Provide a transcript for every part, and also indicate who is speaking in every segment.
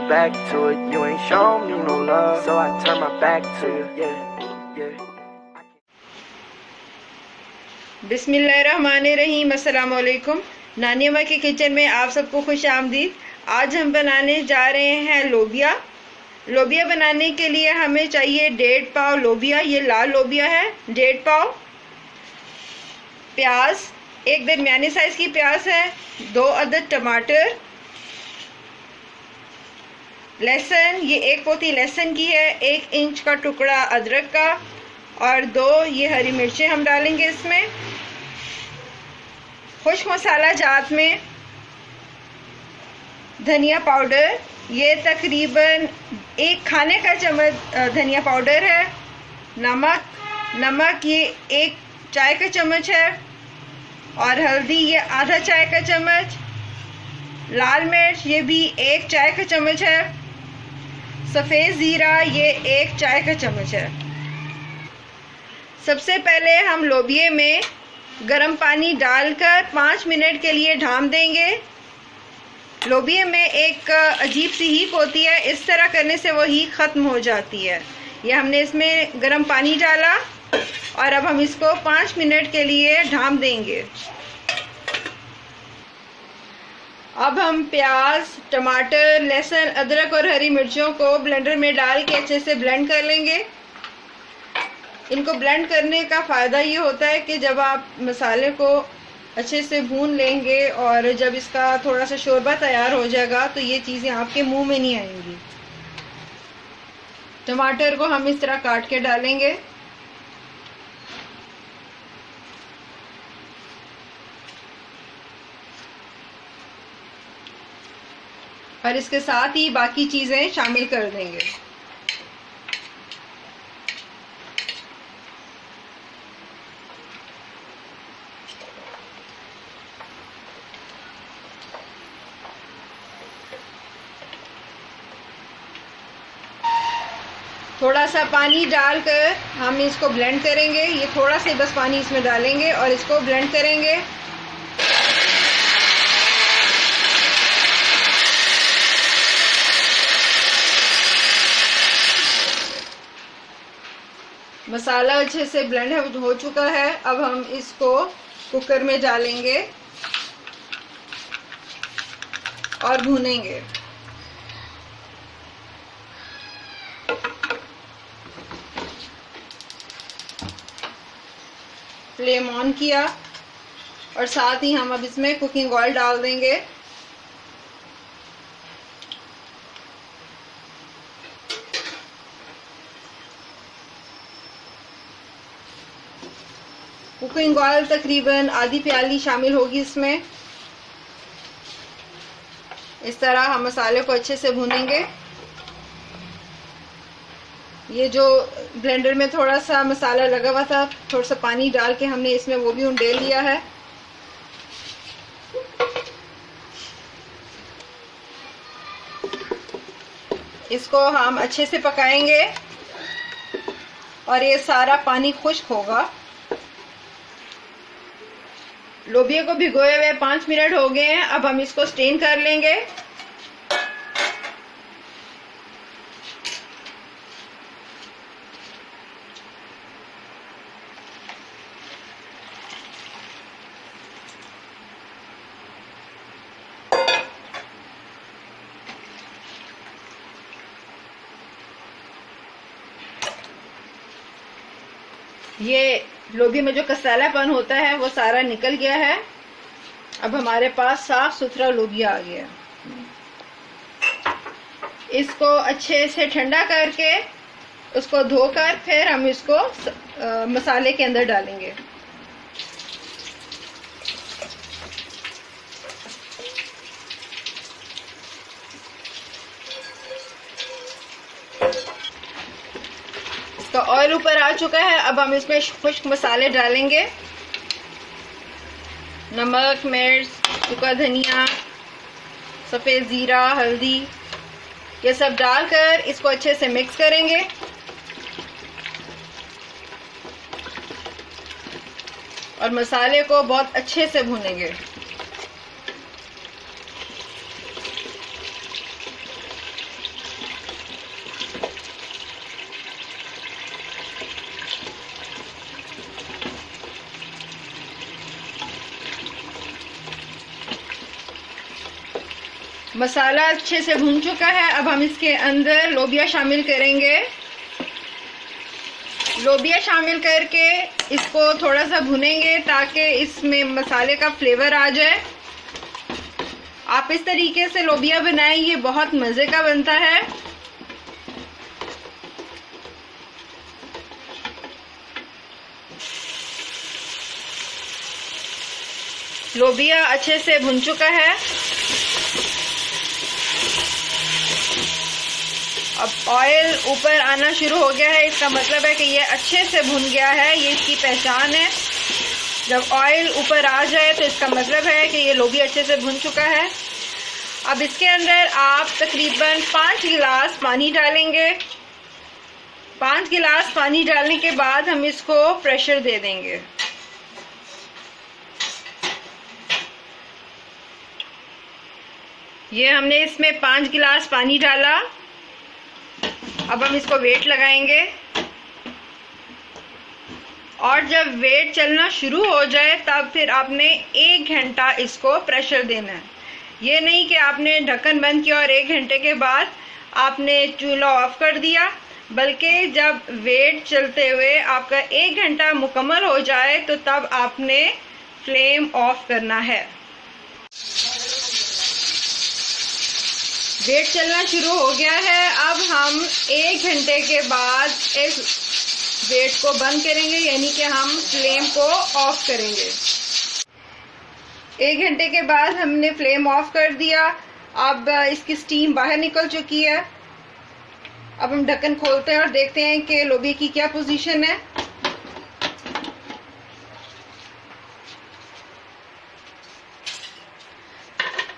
Speaker 1: back to it. You ain't shown me no love, so I turn my back to you. Yeah.
Speaker 2: बिस्मिल्लाहिर्रहमानिर्रहीम। अस्सलाम वालेकुम। नानी अम्मा के किचन में आप सबको खुश आमदीद। आज हम बनाने जा रहे हैं लोबिया। लोबिया बनाने के लिए हमें चाहिए 1.5 पाव लोबिया, ये लाल लोबिया है। 1.5 पाव प्याज, एक दरमियाने साइज की प्याज है। 2 अदद टमाटर, लहसुन, ये 1 पोथी लहसुन की है। 1 इंच का टुकड़ा अदरक का और 2 ये हरी मिर्चें हम डालेंगे इसमें। खुश्क मसाला जात में धनिया पाउडर, ये तकरीबन 1 खाने का चम्मच धनिया पाउडर है। नमक ये 1 चाय का चम्मच है और हल्दी ये आधा चाय का चम्मच। लाल मिर्च ये भी 1 चाय का चम्मच है। सफ़ेद ज़ीरा ये 1 चाय का चम्मच है। सबसे पहले हम लोबिये में गर्म पानी डालकर 5 मिनट के लिए ढाँप देंगे। लोबिये में एक अजीब सी हीक होती है, इस तरह करने से वो हीक ख़त्म हो जाती है। ये हमने इसमें गर्म पानी डाला और अब हम इसको 5 मिनट के लिए ढाँप देंगे। अब हम प्याज, टमाटर, लहसुन, अदरक और हरी मिर्चों को ब्लेंडर में डाल के अच्छे से ब्लेंड कर लेंगे। इनको ब्लेंड करने का फ़ायदा ये होता है कि जब आप मसाले को अच्छे से भून लेंगे और जब इसका थोड़ा सा शोरबा तैयार हो जाएगा तो ये चीज़ें आपके मुंह में नहीं आएंगी। टमाटर को हम इस तरह काट के डालेंगे। और इसके साथ ही बाकी चीज़ें शामिल कर देंगे। थोड़ा सा पानी डालकर हम इसको ब्लेंड करेंगे। ये थोड़ा सा बस पानी इसमें डालेंगे और इसको ब्लेंड करेंगे। मसाला अच्छे से ब्लेंड हो चुका है। अब हम इसको कुकर में डालेंगे और भूनेंगे। फ्लेम ऑन किया और साथ ही हम अब इसमें कुकिंग ऑयल डाल देंगे। कुकिंग ऑयल तकरीबन आधी प्याली शामिल होगी इसमें। इस तरह हम मसाले को अच्छे से भूनेंगे। ये जो ब्लेंडर में थोड़ा सा मसाला लगा हुआ था, थोड़ा सा पानी डाल के हमने इसमें वो भी उंडेल लिया है। इसको हम अच्छे से पकाएंगे और ये सारा पानी खुश्क होगा। लोबिया को भिगोए हुए 5 मिनट हो गए हैं। अब हम इसको स्टेन कर लेंगे। ये लोबिया में जो कसालापन होता है वो सारा निकल गया है। अब हमारे पास साफ सुथरा लोबिया आ गया। इसको अच्छे से ठंडा करके उसको धोकर फिर हम इसको मसाले के अंदर डालेंगे। इसका ऑयल ऊपर आ चुका है। अब हम इसमें खुश्क मसाले डालेंगे। नमक, मिर्च, सूखा धनिया, सफ़ेद ज़ीरा, हल्दी, ये सब डालकर इसको अच्छे से मिक्स करेंगे। और मसाले को बहुत अच्छे से भूनेंगे। मसाला अच्छे से भुन चुका है। अब हम इसके अंदर लोबिया शामिल करेंगे। लोबिया शामिल करके इसको थोड़ा सा भुनेंगे ताकि इसमें मसाले का फ्लेवर आ जाए। आप इस तरीके से लोबिया बनाएं, ये बहुत मज़े का बनता है। लोबिया अच्छे से भुन चुका है। अब ऑयल ऊपर आना शुरू हो गया है, इसका मतलब है कि ये अच्छे से भुन गया है। ये इसकी पहचान है। जब ऑयल ऊपर आ जाए तो इसका मतलब है कि ये लोबिया अच्छे से भुन चुका है। अब इसके अंदर आप तकरीबन 5 गिलास पानी डालेंगे। 5 गिलास पानी डालने के बाद हम इसको प्रेशर दे देंगे। ये हमने इसमें 5 गिलास पानी डाला। अब हम इसको वेट लगाएंगे और जब वेट चलना शुरू हो जाए तब फिर आपने 1 घंटा इसको प्रेशर देना है। ये नहीं कि आपने ढक्कन बंद किया और 1 घंटे के बाद आपने चूल्हा ऑफ कर दिया, बल्कि जब वेट चलते हुए आपका 1 घंटा मुकम्मल हो जाए तो तब आपने फ्लेम ऑफ करना है। वेट चलना शुरू हो गया है। अब हम 1 घंटे के बाद इस वेट को बंद करेंगे, यानी कि हम फ्लेम को ऑफ करेंगे। 1 घंटे के बाद हमने फ्लेम ऑफ कर दिया। अब इसकी स्टीम बाहर निकल चुकी है। अब हम ढक्कन खोलते हैं और देखते हैं कि लोबिया की क्या पोजीशन है।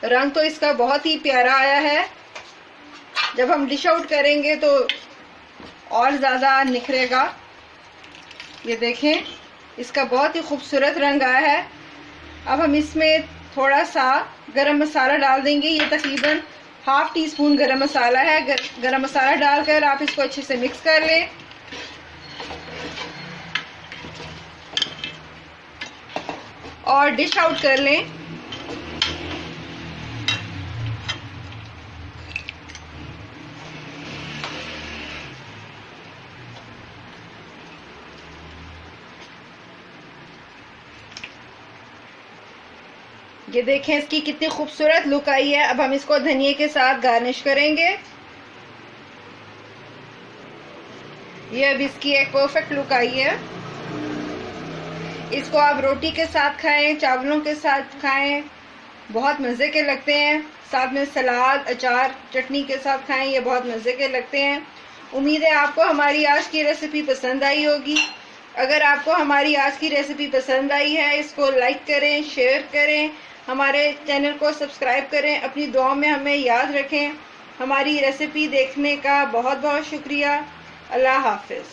Speaker 2: रंग तो इसका बहुत ही प्यारा आया है। जब हम डिश आउट करेंगे तो और ज़्यादा निखरेगा। ये देखें, इसका बहुत ही खूबसूरत रंग आया है। अब हम इसमें थोड़ा सा गरम मसाला डाल देंगे। ये तकरीबन ½ टीस्पून गरम मसाला है। गरम मसाला डालकर आप इसको अच्छे से मिक्स कर लें। और डिश आउट कर लें। ये देखें इसकी कितनी खूबसूरत लुक आई है। अब हम इसको धनिया के साथ गार्निश करेंगे। ये अब इसकी एक परफेक्ट लुक आई है। इसको आप रोटी के साथ खाएं, चावलों के साथ खाएं, बहुत मज़े के लगते हैं। साथ में सलाद, अचार, चटनी के साथ खाएं, ये बहुत मज़े के लगते हैं। उम्मीद है आपको हमारी आज की रेसिपी पसंद आई होगी। अगर आपको हमारी आज की रेसिपी पसंद आई है, इसको लाइक करें, शेयर करें, हमारे चैनल को सब्सक्राइब करें। अपनी दुआओं में हमें याद रखें। हमारी रेसिपी देखने का बहुत बहुत शुक्रिया। अल्लाह हाफिज़।